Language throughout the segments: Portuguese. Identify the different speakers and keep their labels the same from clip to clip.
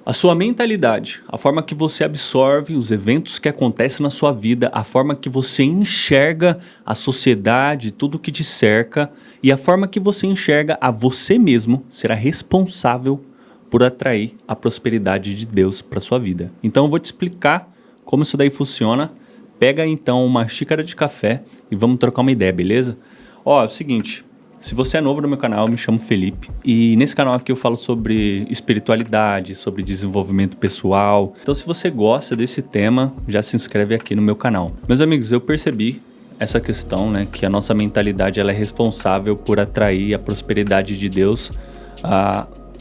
Speaker 1: A sua mentalidade, a forma que você absorve os eventos que acontecem na sua vida, a forma que você enxerga a sociedade, tudo que te cerca e a forma que você enxerga a você mesmo será responsável por atrair a prosperidade de Deus para sua vida. Então eu vou te explicar como isso daí funciona. Pega então uma xícara de café e vamos trocar uma ideia, beleza? Ó, é o seguinte, se você é novo no meu canal, eu me chamo Felipe e nesse canal aqui eu falo sobre espiritualidade, sobre desenvolvimento pessoal. Então se você gosta desse tema, já se inscreve aqui no meu canal. Meus amigos, eu percebi essa questão, né, que a nossa mentalidade ela é responsável por atrair a prosperidade de Deus,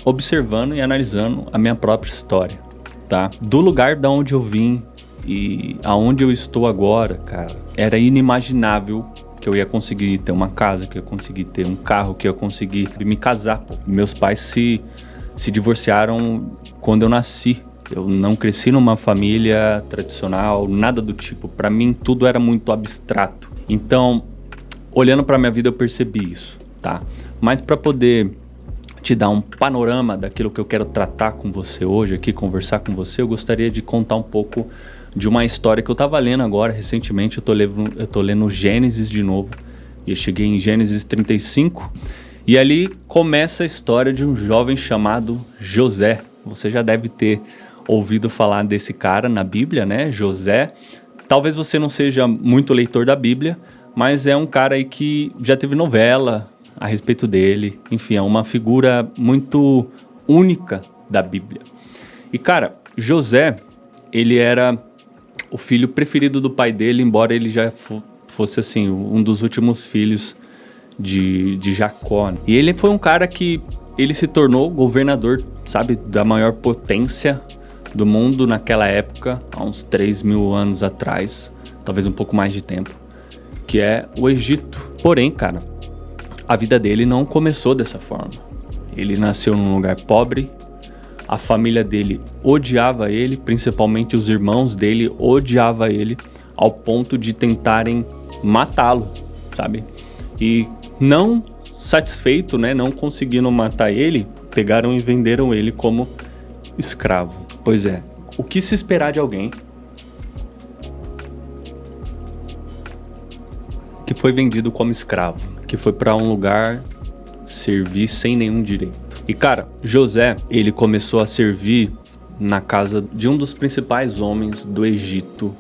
Speaker 1: observando e analisando a minha própria história, tá? Do lugar da onde eu vim e aonde eu estou agora, cara, era inimaginável que eu ia conseguir ter uma casa, que eu ia conseguir ter um carro, que eu ia conseguir me casar, pô. Meus pais se divorciaram quando eu nasci. Eu não cresci numa família tradicional, nada do tipo. Pra mim, tudo era muito abstrato. Então, olhando pra minha vida, eu percebi isso, tá? Mas pra poder te dar um panorama daquilo que eu quero tratar com você hoje aqui, conversar com você, eu gostaria de contar um pouco de uma história que eu tava lendo agora recentemente. Eu tô lendo Gênesis de novo e eu cheguei em Gênesis 35 e ali começa a história de um jovem chamado José. Você já deve ter ouvido falar desse cara na Bíblia, né? José. Talvez você não seja muito leitor da Bíblia, mas é um cara aí que já teve novela a respeito dele. Enfim, é uma figura muito única da Bíblia. E cara, José, ele era o filho preferido do pai dele, embora ele já fosse assim, um dos últimos filhos de Jacó. E ele foi um cara que ele se tornou governador, sabe, da maior potência do mundo naquela época, há uns 3.000 anos atrás, talvez um pouco mais de tempo, que é o Egito. Porém, cara, a vida dele não começou dessa forma. Ele nasceu num lugar pobre, a família dele odiava ele, principalmente os irmãos dele odiavam ele, ao ponto de tentarem matá-lo, sabe? E não satisfeito, né, não conseguindo matar ele, pegaram e venderam ele como escravo. Pois é, o que se esperar de alguém que foi vendido como escravo, que foi para um lugar servir sem nenhum direito? E cara, José, ele começou a servir na casa de um dos principais homens do Egito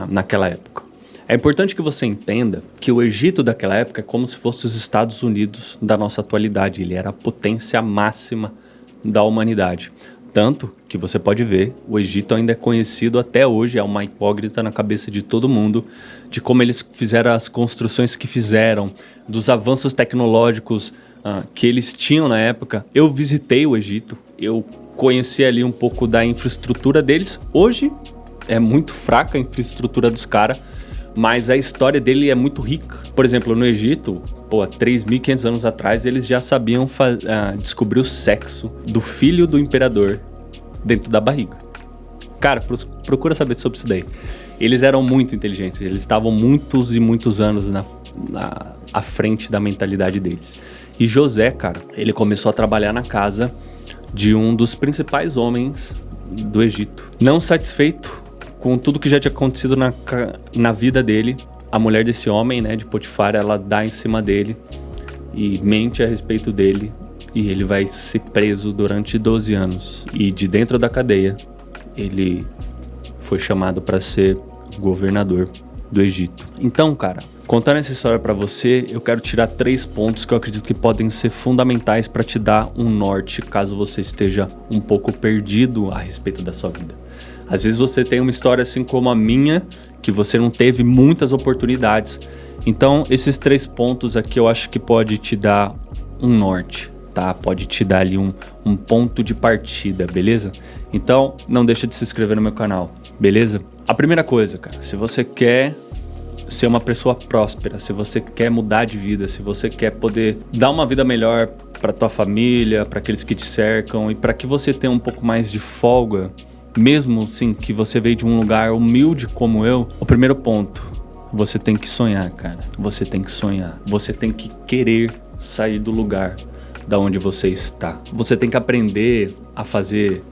Speaker 1: naquela época. É importante que você entenda que o Egito daquela época é como se fosse os Estados Unidos da nossa atualidade. Ele era a potência máxima da humanidade. Tanto que você pode ver, o Egito ainda é conhecido até hoje, é uma incógnita na cabeça de todo mundo, de como eles fizeram as construções que fizeram, dos avanços tecnológicos que eles tinham na época. Eu visitei o Egito, eu conheci ali um pouco da infraestrutura deles. Hoje é muito fraca a infraestrutura dos caras, mas a história dele é muito rica. Por exemplo, no Egito, há 3.500 anos atrás, eles já sabiam descobrir o sexo do filho do imperador dentro da barriga. Cara, procura saber sobre isso daí. Eles eram muito inteligentes, eles estavam muitos e muitos anos à frente da mentalidade deles. E José, cara, ele começou a trabalhar na casa de um dos principais homens do Egito. Não satisfeito com tudo que já tinha acontecido na vida dele, a mulher desse homem, né, de Potifar, ela dá em cima dele e mente a respeito dele, e ele vai ser preso durante 12 anos. E de dentro da cadeia, ele foi chamado para ser governador do Egito. Então, cara, contando essa história para você, eu quero tirar 3 pontos que eu acredito que podem ser fundamentais para te dar um norte, caso você esteja um pouco perdido a respeito da sua vida. Às vezes você tem uma história assim como a minha, que você não teve muitas oportunidades. Então, esses 3 pontos aqui eu acho que pode te dar um norte, tá? Pode te dar ali um ponto de partida, beleza? Então, não deixa de se inscrever no meu canal, beleza? A primeira coisa, cara, se você quer ser uma pessoa próspera, se você quer mudar de vida, se você quer poder dar uma vida melhor para tua família, para aqueles que te cercam e para que você tenha um pouco mais de folga, mesmo assim que você veio de um lugar humilde como eu, o primeiro ponto, você tem que sonhar, cara. Você tem que sonhar. Você tem que querer sair do lugar da onde você está. Você tem que aprender a fazer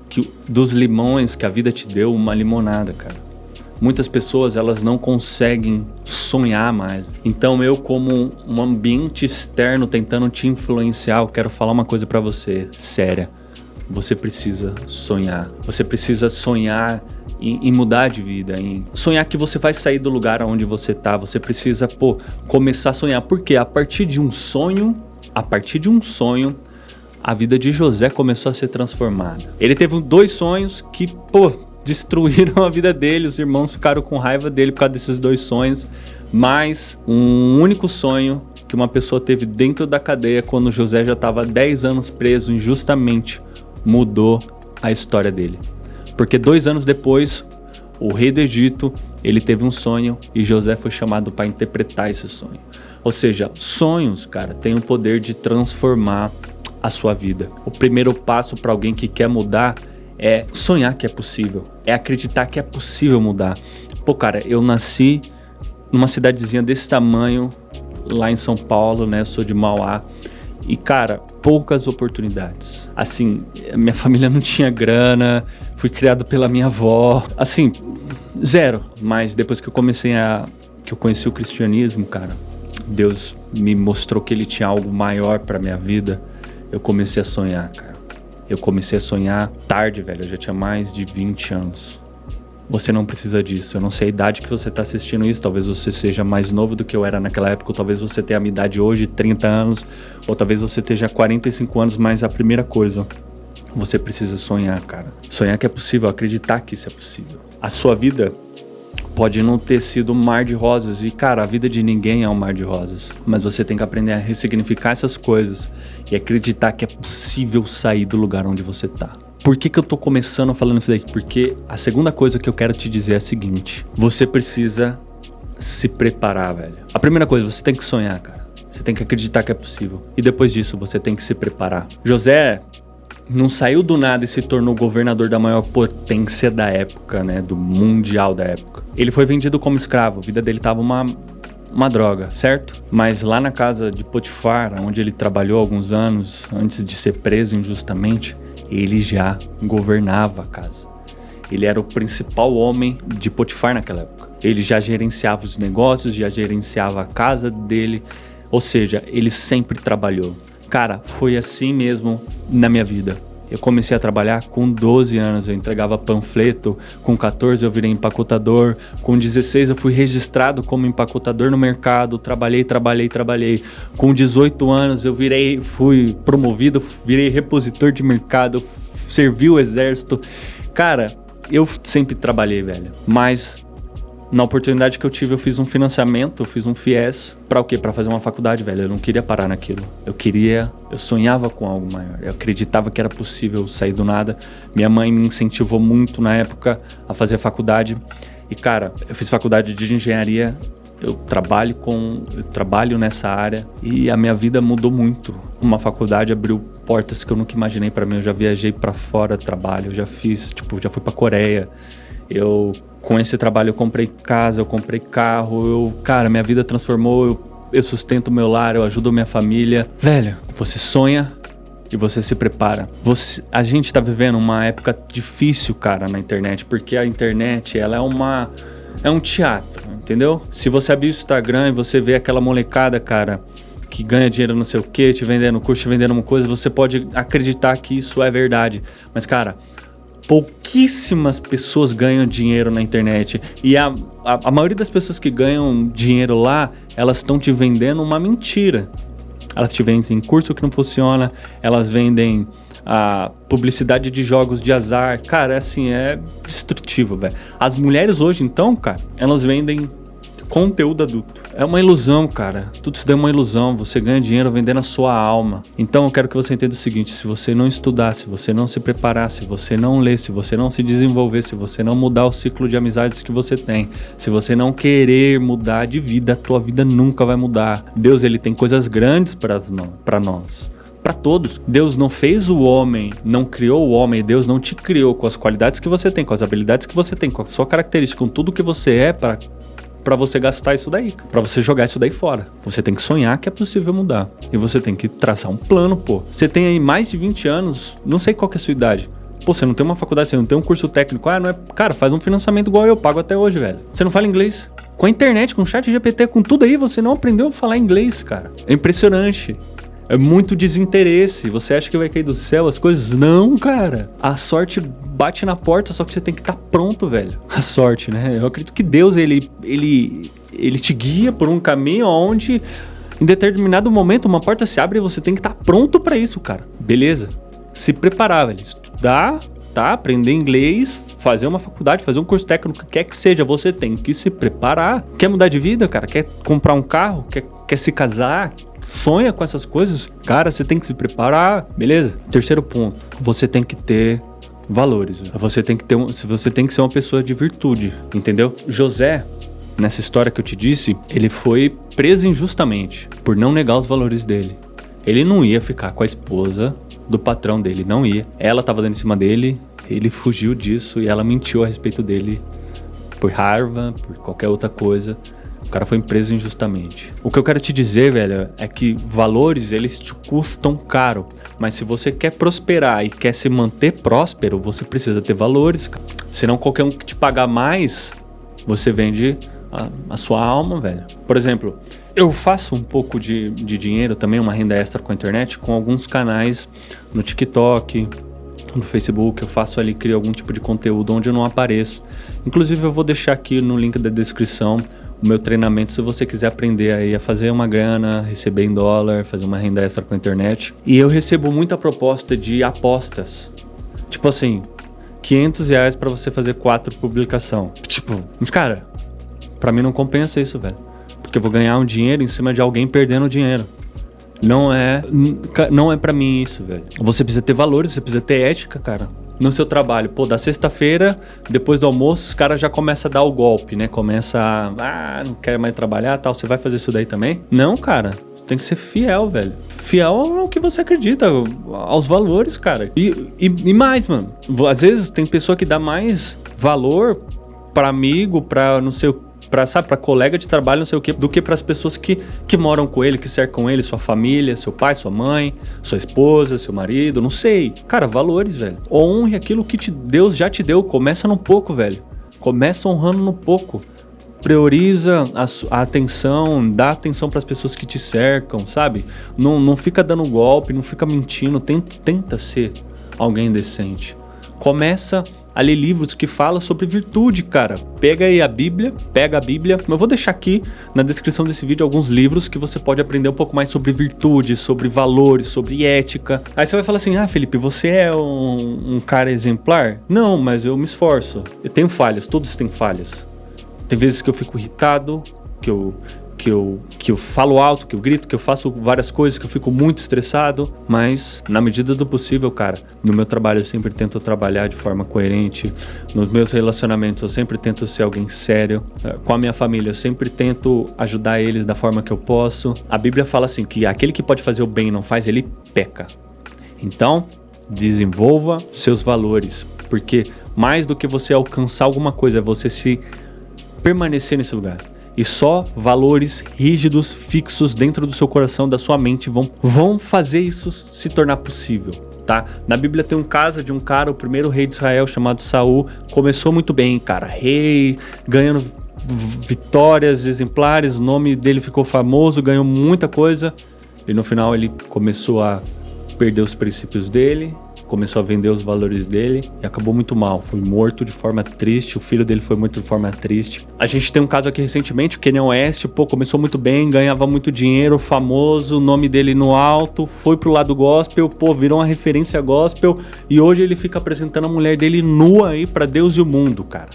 Speaker 1: dos limões que a vida te deu uma limonada, cara. Muitas pessoas, elas não conseguem sonhar mais. Então eu, como um ambiente externo tentando te influenciar, eu quero falar uma coisa pra você, séria. Você precisa sonhar. Você precisa sonhar em mudar de vida, em sonhar que você vai sair do lugar onde você tá. Você precisa, começar a sonhar. Porque a partir de um sonho, a vida de José começou a ser transformada. Ele teve 2 sonhos que, destruíram a vida dele. Os irmãos ficaram com raiva dele por causa desses 2 sonhos. Mas um único sonho que uma pessoa teve dentro da cadeia, quando José já estava 10 anos preso injustamente, mudou a história dele. Porque 2 anos depois, o rei do Egito, ele teve um sonho e José foi chamado para interpretar esse sonho. Ou seja, sonhos, cara, têm o poder de transformar a sua vida. O primeiro passo para alguém que quer mudar é sonhar que é possível, é acreditar que é possível mudar. Cara, eu nasci numa cidadezinha desse tamanho, lá em São Paulo, né? Eu sou de Mauá. E, cara, poucas oportunidades. Assim, minha família não tinha grana, fui criado pela minha avó. Assim, 0. Mas depois que eu conheci o cristianismo, cara, Deus me mostrou que Ele tinha algo maior pra minha vida. Eu comecei a sonhar, cara. Eu comecei a sonhar tarde, velho. Eu já tinha mais de 20 anos. Você não precisa disso. Eu não sei a idade que você tá assistindo isso. Talvez você seja mais novo do que eu era naquela época. Ou talvez você tenha a minha idade hoje, 30 anos. Ou talvez você esteja 45 anos. Mas a primeira coisa, você precisa sonhar, cara. Sonhar que é possível. Acreditar que isso é possível. A sua vida pode não ter sido um mar de rosas. E, cara, a vida de ninguém é um mar de rosas. Mas você tem que aprender a ressignificar essas coisas e acreditar que é possível sair do lugar onde você tá. Por que eu tô começando falando isso daí? Porque a segunda coisa que eu quero te dizer é a seguinte. Você precisa se preparar, velho. A primeira coisa, você tem que sonhar, cara. Você tem que acreditar que é possível. E depois disso, você tem que se preparar. José não saiu do nada e se tornou governador da maior potência da época, né? Do mundial da época. Ele foi vendido como escravo. A vida dele tava uma droga, certo? Mas lá na casa de Potifar, onde ele trabalhou alguns anos antes de ser preso injustamente, ele já governava a casa. Ele era o principal homem de Potifar naquela época. Ele já gerenciava os negócios, já gerenciava a casa dele. Ou seja, ele sempre trabalhou. Cara, foi assim mesmo na minha vida. Eu comecei a trabalhar com 12 anos, eu entregava panfleto, com 14 eu virei empacotador, com 16 eu fui registrado como empacotador no mercado, trabalhei. Com 18 anos eu fui promovido, virei repositor de mercado, servi o exército. Cara, eu sempre trabalhei, velho, mas na oportunidade que eu tive, eu fiz um financiamento, eu fiz um FIES. Pra o quê? Pra fazer uma faculdade, velho. Eu não queria parar naquilo. Eu sonhava com algo maior. Eu acreditava que era possível sair do nada. Minha mãe me incentivou muito na época a fazer a faculdade. E, cara, eu fiz faculdade de engenharia. Eu trabalho nessa área e a minha vida mudou muito. Uma faculdade abriu portas que eu nunca imaginei pra mim. Eu já viajei pra fora do trabalho. Eu já fui pra Coreia. Com esse trabalho eu comprei casa, eu comprei carro, cara, minha vida transformou, eu sustento meu lar, eu ajudo minha família. Velho, você sonha e você se prepara. A gente tá vivendo uma época difícil, cara, na internet, porque a internet, ela é um teatro, entendeu? Se você abrir o Instagram e você vê aquela molecada, cara, que ganha dinheiro não sei o que, te vendendo curso, te vendendo uma coisa, você pode acreditar que isso é verdade. Mas, cara, pouquíssimas pessoas ganham dinheiro na internet. E a maioria das pessoas que ganham dinheiro lá, elas estão te vendendo uma mentira. Elas te vendem curso que não funciona, elas vendem a publicidade de jogos de azar. Cara, assim, é destrutivo, velho. As mulheres hoje, então, cara, elas vendem conteúdo adulto. É uma ilusão, cara. Tudo isso daí é uma ilusão. Você ganha dinheiro vendendo a sua alma. Então eu quero que você entenda o seguinte: se você não estudar, se você não se preparar, se você não ler, se você não se desenvolver, se você não mudar o ciclo de amizades que você tem, se você não querer mudar de vida, a tua vida nunca vai mudar. Deus, ele tem coisas grandes para nós. Para todos. Deus não fez o homem, não criou o homem. Deus não te criou com as qualidades que você tem, com as habilidades que você tem, com a sua característica, com tudo que você é para pra você gastar isso daí, pra você jogar isso daí fora. Você tem que sonhar que é possível mudar. E você tem que traçar um plano, pô. Você tem aí mais de 20 anos, não sei qual que é a sua idade. Pô, você não tem uma faculdade, você não tem um curso técnico. Não é... Cara, faz um financiamento igual eu pago até hoje, velho. Você não fala inglês. Com a internet, com o chat GPT, com tudo aí, você não aprendeu a falar inglês, cara. É impressionante. É muito desinteresse. Você acha que vai cair do céu as coisas? Não, cara. A sorte bate na porta, só que você tem que estar pronto, velho. A sorte, né? Eu acredito que Deus, ele te guia por um caminho onde, em determinado momento, uma porta se abre e você tem que estar pronto pra isso, cara. Beleza? Se preparar, velho. Estudar, tá? Aprender inglês, fazer uma faculdade, fazer um curso técnico, quer que seja, você tem que se preparar. Quer mudar de vida, cara? Quer comprar um carro? Quer se casar? Sonha com essas coisas? Cara, você tem que se preparar, beleza? Terceiro ponto, você tem que ter valores. Você tem que ser uma pessoa de virtude, entendeu? José, nessa história que eu te disse, ele foi preso injustamente por não negar os valores dele. Ele não ia ficar com a esposa do patrão dele, não ia. Ela tava dando em cima dele, ele fugiu disso e ela mentiu a respeito dele por raiva, por qualquer outra coisa. O cara foi preso injustamente. O que eu quero te dizer, velho, é que valores, eles te custam caro. Mas se você quer prosperar e quer se manter próspero, você precisa ter valores, cara. Senão qualquer um que te pagar mais, você vende a sua alma, velho. Por exemplo, eu faço um pouco de dinheiro também, uma renda extra com a internet, com alguns canais no TikTok, no Facebook. Eu faço ali, crio algum tipo de conteúdo onde eu não apareço. Inclusive eu vou deixar aqui no link da descrição o meu treinamento, se você quiser aprender aí a fazer uma grana, receber em dólar, fazer uma renda extra com a internet. E eu recebo muita proposta de apostas. Tipo assim, R$500 pra você fazer 4 publicações. Tipo, mas cara, pra mim não compensa isso, velho. Porque eu vou ganhar um dinheiro em cima de alguém perdendo dinheiro. Não é pra mim isso, velho. Você precisa ter valores, você precisa ter ética, cara. No seu trabalho, pô, da sexta-feira, depois do almoço, os caras já começam a dar o golpe, né? Começa não quer mais trabalhar, tal, você vai fazer isso daí também? Não, cara, você tem que ser fiel, velho. Fiel ao que você acredita, aos valores, cara. E mais, mano, às vezes tem pessoa que dá mais valor pra amigo, pra não sei o pra colega de trabalho, não sei o que, do que pras pessoas que moram com ele, que cercam ele, sua família, seu pai, sua mãe, sua esposa, seu marido, não sei. Cara, valores, velho. Honre aquilo que Deus já te deu. Começa no pouco, velho. Começa honrando no pouco. Prioriza a atenção, dá atenção pras pessoas que te cercam, sabe? Não fica dando golpe, não fica mentindo, tenta ser alguém decente. Começa a ler livros que falam sobre virtude, cara. Pega a Bíblia. Eu vou deixar aqui na descrição desse vídeo alguns livros que você pode aprender um pouco mais sobre virtude, sobre valores, sobre ética. Aí você vai falar assim, Felipe, você é um cara exemplar? Não, mas eu me esforço. Eu tenho falhas, todos têm falhas. Tem vezes que eu fico irritado, que eu falo alto, que eu grito, que eu faço várias coisas, que eu fico muito estressado, mas na medida do possível, cara, no meu trabalho eu sempre tento trabalhar de forma coerente, nos meus relacionamentos eu sempre tento ser alguém sério, com a minha família eu sempre tento ajudar eles da forma que eu posso. A Bíblia fala assim, que aquele que pode fazer o bem e não faz, ele peca. Então, desenvolva seus valores, porque mais do que você alcançar alguma coisa, é você se permanecer nesse lugar. E só valores rígidos, fixos dentro do seu coração, da sua mente, vão fazer isso se tornar possível, tá? Na Bíblia tem um caso de um cara, o primeiro rei de Israel, chamado Saul. Começou muito bem, cara. Rei, ganhando vitórias exemplares, o nome dele ficou famoso, ganhou muita coisa. E no final ele começou a perder os princípios dele, começou a vender os valores dele e acabou muito mal. Foi morto de forma triste, o filho dele foi morto de forma triste. A gente tem um caso aqui recentemente, o Kanye West, começou muito bem, ganhava muito dinheiro, famoso, o nome dele no alto, foi pro lado gospel, virou uma referência gospel e hoje ele fica apresentando a mulher dele nua aí pra Deus e o mundo, cara.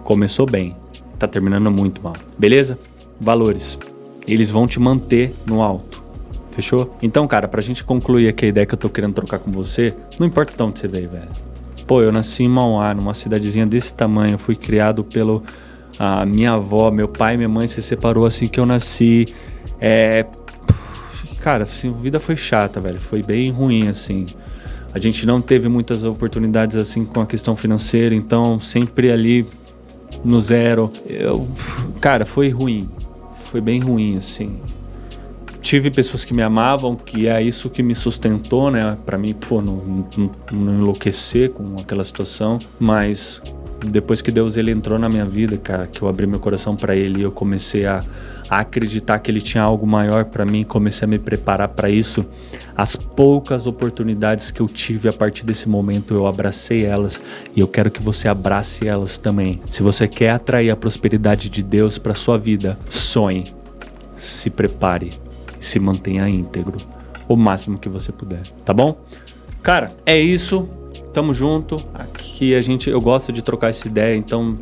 Speaker 1: Começou bem, tá terminando muito mal. Beleza? Valores. Eles vão te manter no alto. Fechou? Então, cara, pra gente concluir aqui a ideia que eu tô querendo trocar com você, não importa de onde você veio, velho. Eu nasci em Mauá, numa cidadezinha desse tamanho, fui criado pelo minha avó, meu pai e minha mãe se separou assim que eu nasci. Cara, assim, a vida foi chata, velho, foi bem ruim, assim. A gente não teve muitas oportunidades, assim, com a questão financeira, então sempre ali no zero. Cara, foi ruim. Foi bem ruim, assim. Tive pessoas que me amavam, que é isso que me sustentou, né? Pra mim, não enlouquecer com aquela situação. Mas depois que Deus ele entrou na minha vida, cara, que eu abri meu coração pra Ele e eu comecei a acreditar que Ele tinha algo maior pra mim, comecei a me preparar pra isso. As poucas oportunidades que eu tive a partir desse momento, eu abracei elas e eu quero que você abrace elas também. Se você quer atrair a prosperidade de Deus pra sua vida, sonhe, se prepare. Se mantenha íntegro o máximo que você puder, tá bom? Cara, é isso. Tamo junto. Aqui eu gosto de trocar essa ideia, então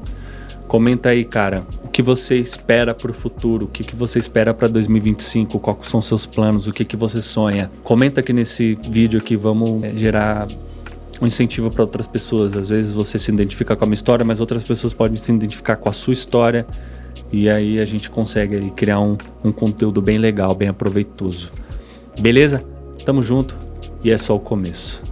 Speaker 1: comenta aí, cara, o que você espera pro futuro, o que você espera pra 2025, quais são seus planos, o que você sonha. Comenta aqui nesse vídeo aqui, vamos gerar um incentivo para outras pessoas. Às vezes você se identifica com a minha história, mas outras pessoas podem se identificar com a sua história. E aí a gente consegue aí criar um conteúdo bem legal, bem aproveitoso. Beleza? Tamo junto e é só o começo.